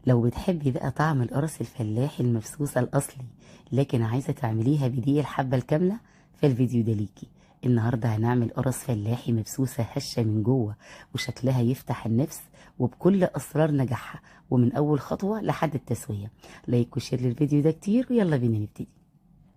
لو بتحبي بقى طعم القرص الفلاحي المبسوسة الأصلي لكن عايزة تعمليها بدقيق الحبة الكاملة، فالفيديو ده ليكي. النهاردة هنعمل قرص فلاحي مبسوسة هشة من جوه وشكلها يفتح النفس وبكل أسرار نجاحها، ومن أول خطوة لحد التسوية. لايك وشير للفيديو ده كتير، ويلا بينا نبتدي.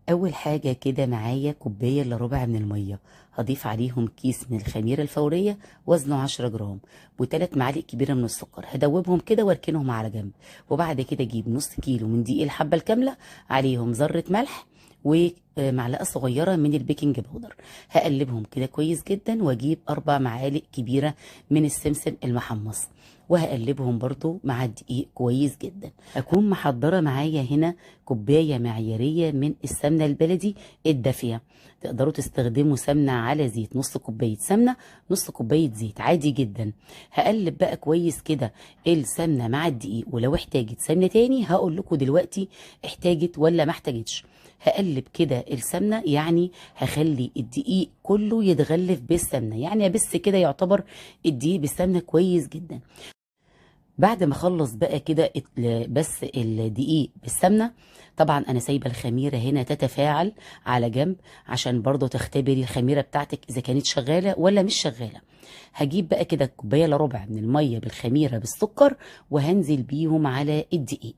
اول حاجه كده معايا كوبايه الا ربع من الميه، هضيف عليهم كيس من الخميره الفوريه وزنه 10 جرام و3 معالق كبيره من السكر، هدوبهم كده واركنهم على جنب. وبعد كده اجيب نص كيلو من دقيق الحبه الكامله، عليهم ذره ملح ومعلقه صغيره من البيكنج باودر. هقلبهم كده كويس جدا، واجيب 4 معالق كبيره من السمسم المحمص وهقلبهم برضو مع الدقيق كويس جدا. اكون محضره معايا هنا كوبايه معياريه من السمنه البلدي الدافيه، تقدروا تستخدموا سمنه على زيت، نص كوبايه سمنه نص كوبايه زيت عادي جدا. هقلب بقى كويس كده السمنه مع الدقيق، ولو احتاجت سمنه تاني هقول لكم دلوقتي احتاجت ولا ما احتاجتش. هقلب كده السمنه، يعني هخلي الدقيق كله يتغلف بالسمنه، يعني بس كده يعتبر الدقيق بالسمنه كويس جدا. بعد ما اخلص بقى كده بس الدقيق بالسمنه، طبعا انا سايبه الخميره هنا تتفاعل على جنب عشان برضو تختبري الخميره بتاعتك اذا كانت شغاله ولا مش شغاله. هجيب بقى كده كوبايه الا ربع من الميه بالخميره بالسكر، وهنزل بيهم على الدقيق.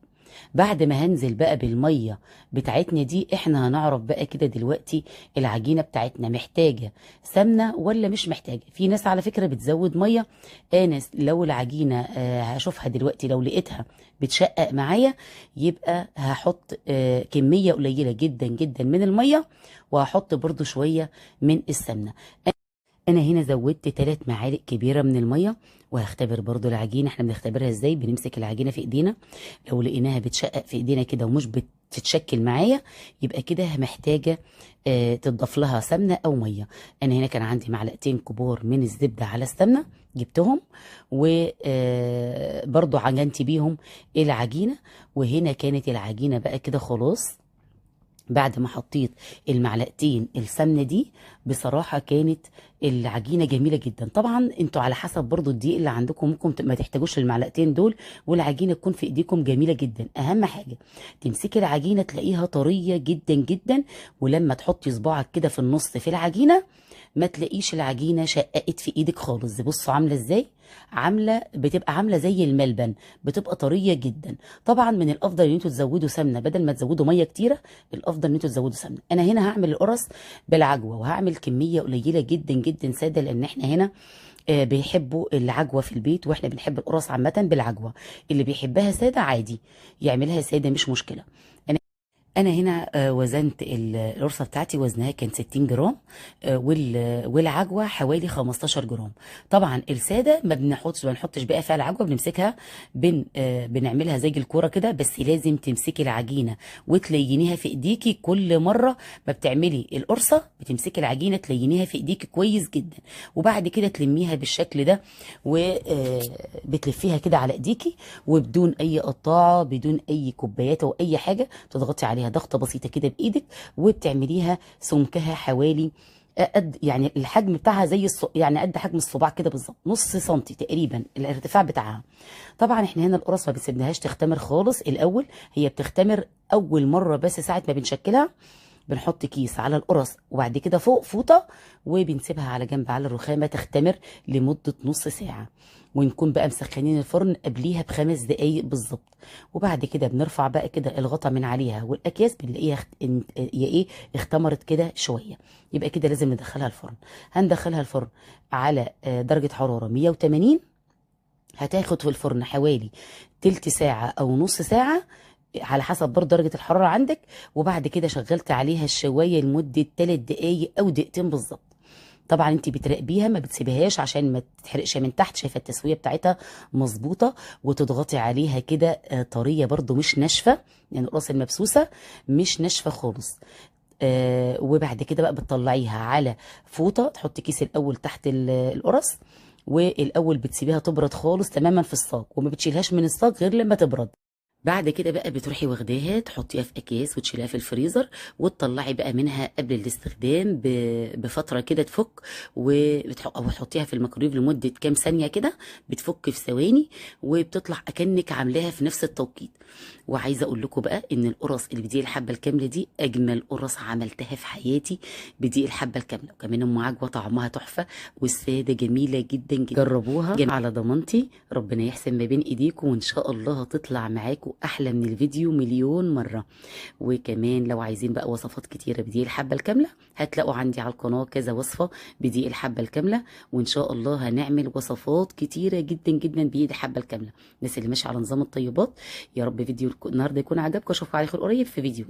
بعد ما هنزل بقى بالميه بتاعتنا دي، احنا هنعرف بقى كده دلوقتي العجينه بتاعتنا محتاجه سمنه ولا مش محتاجه. في ناس على فكره بتزود ميه، انا لو العجينه هشوفها دلوقتي لو لقيتها بتشقق معايا، يبقى هحط كميه قليله جدا جدا من الميه، وهحط برضو شويه من السمنه. انا هنا زودت 3 معالق كبيره من الميه، وهختبر برضو العجينه. احنا بنختبرها ازاي؟ بنمسك العجينه في ايدينا، لو لقيناها بتشقق في ايدينا كده ومش بتتشكل معايا، يبقى كده محتاجه تضاف لها سمنه او ميه. انا هنا كان عندي معلقتين كبار من الزبده على السمنه، جبتهم وبرضو عجنت بيهم العجينه. وهنا كانت العجينه بقى كده خلاص. بعد ما حطيت المعلقتين السمنه دي، بصراحه كانت العجينه جميله جدا. طبعا انتوا على حسب برضو الدقيق اللي عندكم، ممكن ما تحتاجوش المعلقتين دول، والعجينه تكون في ايديكم جميله جدا. اهم حاجه تمسكي العجينه تلاقيها طريه جدا جدا، ولما تحطي صباعك كده في النص في العجينه ما تلاقيش العجينه شققت في ايدك خالص. بصوا عامله ازاي، بتبقى عامله زي الملبن، بتبقى طريه جدا. طبعا من الافضل ان انتوا تزودوا سمنه بدل ما تزودوا ميه كتيره، الافضل ان انتوا تزودوا سمنه. انا هنا هعمل القرص بالعجوه، وهعمل كميه قليله جدا جدا ساده، لان احنا هنا بيحبوا العجوه في البيت، واحنا بنحب القرص عامه بالعجوه. اللي بيحبها ساده عادي يعملها ساده، مش مشكله. انا هنا وزنت القرصه بتاعتي، وزنها كان 60 جرام، والعجوه حوالي 15 جرام. طبعا الساده ما بنحطش بقى فيها العجوه، بنمسكها بنعملها زي الكوره كده. بس لازم تمسكي العجينه وتلينيها في ايديكي كل مره ما بتعملي القرصه، بتمسكي العجينه تلينيها في ايديكي كويس جدا، وبعد كده تلميها بالشكل ده وبتلفيها كده على ايديكي، وبدون اي قطاعه، بدون اي كوبايات او اي حاجه، تضغطي عليها ضغطه بسيطه كده بايدك، وبتعمليها سمكها حوالي قد، يعني الحجم بتاعها زي يعني قد حجم الصباع كده بالظبط، نص سنتي تقريبا الارتفاع بتاعها. طبعا احنا هنا القرص ما بنسيبناهاش تختمر خالص الاول، هي بتختمر اول مره بس ساعه ما بنشكلها. بنحط كيس على القرص، وبعد كده فوق فوطه، وبنسيبها على جنب على الرخامه تختمر لمده نص ساعه، ونكون بقى مسخنين الفرن قبليها ب5 دقايق بالظبط. وبعد كده بنرفع بقى كده الغطا من عليها، والاكياس بنلاقيها اختمرت كده شويه، يبقى كده لازم ندخلها الفرن. هندخلها الفرن على درجه حراره 180، هتاخد في الفرن حوالي تلت ساعه او نص ساعه على حسب برضه درجة الحرارة عندك. وبعد كده شغلت عليها الشواية لمدة 3 دقايق أو دقيقتين بالظبط. طبعا انت بتراقبيها، ما بتسيبيهاش عشان ما تتحرقش من تحت. شايفه التسويه بتاعتها مظبوطه، وتضغطي عليها كده طريه برضو مش ناشفه، يعني القراص المبسوسه مش ناشفه خالص. وبعد كده بقى بتطلعيها على فوطه، تحطي كيس الاول تحت القرص، والاول بتسيبيها تبرد خالص تماما في الصاج، وما بتشيلهاش من الصاج غير لما تبرد. بعد كده بقى بتروحي واخداها تحطيها في اكياس وتشيليها في الفريزر، وتطلعي بقى منها قبل الاستخدام بفتره كده تفك، او تحطيها في الميكرويف لمده كام ثانيه كده، بتفك في ثواني وبتطلع اكنك عاملاها في نفس التوقيت. وعايزه اقول لكم بقى ان القرص اللي بدي الحبه الكامله دي اجمل قرص عملتها في حياتي بدي الحبه الكامله، وكمان ام عجوه طعمها تحفه، والساده جميله جدا جدا. جربوها على ضمانتي، ربنا يحسن ما بين ايديكم، وان شاء الله هتطلع معاكم احلى من الفيديو مليون مره. وكمان لو عايزين بقى وصفات كتيره بدي الحبه الكامله، هتلاقوا عندي على القناه كذا وصفه بدي الحبه الكامله، وان شاء الله هنعمل وصفات كتيره جدا جدا بايد الحبه الكامله. الناس اللي ماشيه على نظام الطيبات، يا رب فيديو النهارده يكون عجبكم، اشوفكم على خير قريب في فيديو